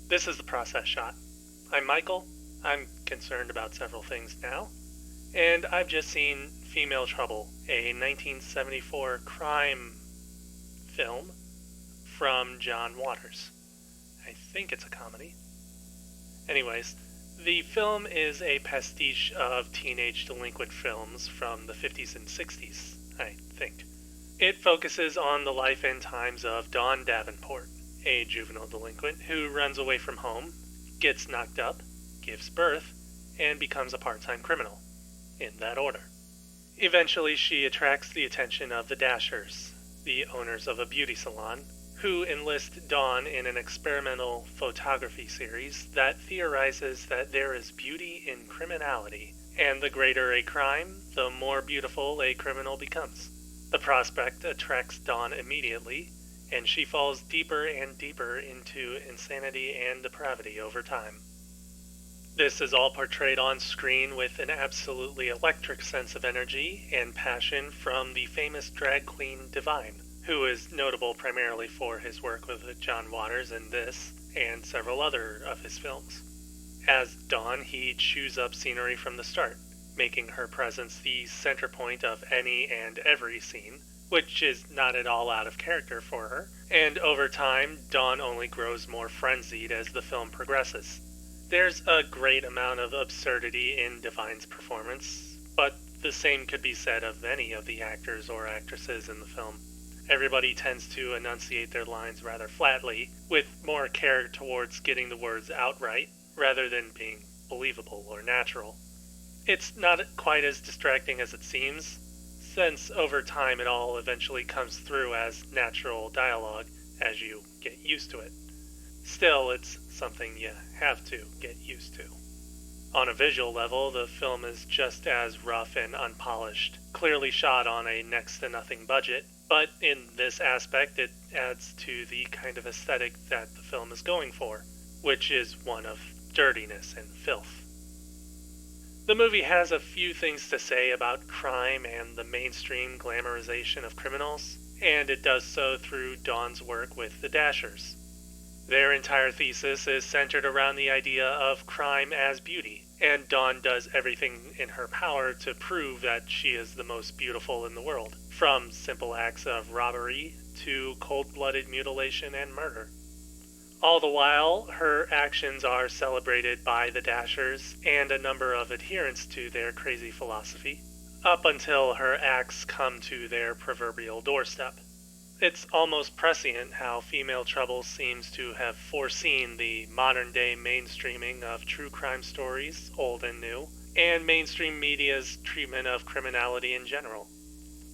This is the process shot. I'm Michael. I'm concerned about several things now. And I've just seen Female Trouble, a 1974 crime film from John Waters. I think it's a comedy. Anyways, the film is a pastiche of teenage delinquent films from the 50s and 60s, I think. It focuses on the life and times of Dawn Davenport, a juvenile delinquent who runs away from home, gets knocked up, gives birth, and becomes a part-time criminal, in that order. Eventually, she attracts the attention of the Dashers, the owners of a beauty salon, who enlist Dawn in an experimental photography series that theorizes that there is beauty in criminality, and the greater a crime, the more beautiful a criminal becomes. The prospect attracts Dawn immediately, and she falls deeper and deeper into insanity and depravity over time. This is all portrayed on screen with an absolutely electric sense of energy and passion from the famous drag queen Divine, who is notable primarily for his work with John Waters in this and several other of his films. As Dawn, he chews up scenery from the start, making her presence the center point of any and every scene, which is not at all out of character for her, and over time, Dawn only grows more frenzied as the film progresses. There's a great amount of absurdity in Divine's performance, but the same could be said of any of the actors or actresses in the film. Everybody tends to enunciate their lines rather flatly, with more care towards getting the words out right, rather than being believable or natural. It's not quite as distracting as it seems, since over time it all eventually comes through as natural dialogue as you get used to it. Still, it's something you have to get used to. On a visual level, the film is just as rough and unpolished, clearly shot on a next to nothing budget, but in this aspect it adds to the kind of aesthetic that the film is going for, which is one of dirtiness and filth. The movie has a few things to say about crime and the mainstream glamorization of criminals, and it does so through Dawn's work with the Dashers. Their entire thesis is centered around the idea of crime as beauty, and Dawn does everything in her power to prove that she is the most beautiful in the world, from simple acts of robbery to cold-blooded mutilation and murder. All the while, her actions are celebrated by the Dashers and a number of adherents to their crazy philosophy, up until her acts come to their proverbial doorstep. It's almost prescient how Female Trouble seems to have foreseen the modern-day mainstreaming of true crime stories, old and new, and mainstream media's treatment of criminality in general.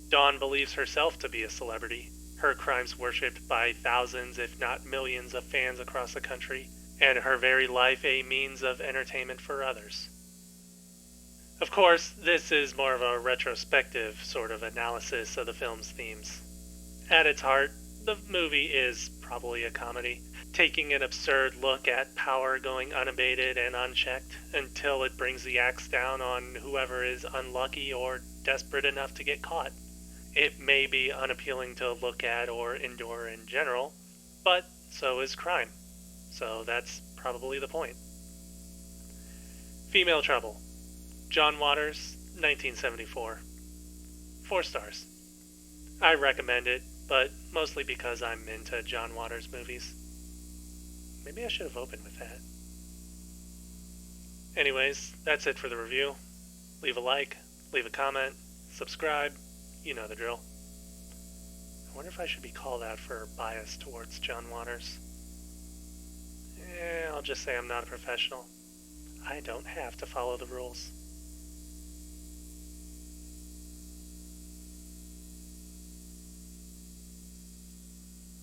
Dawn believes herself to be a celebrity, her crimes worshipped by thousands if not millions of fans across the country, and her very life a means of entertainment for others. Of course, this is more of a retrospective sort of analysis of the film's themes. At its heart, the movie is probably a comedy, taking an absurd look at power going unabated and unchecked until it brings the axe down on whoever is unlucky or desperate enough to get caught. It may be unappealing to look at or endure in general, but so is crime. So that's probably the point. Female Trouble. John Waters, 1974. 4 stars. I recommend it, but mostly because I'm into John Waters movies. Maybe I should have opened with that. Anyways, that's it for the review. Leave a like, leave a comment, subscribe. You know the drill. I wonder if I should be called out for bias towards John Waters. I'll just say I'm not a professional. I don't have to follow the rules.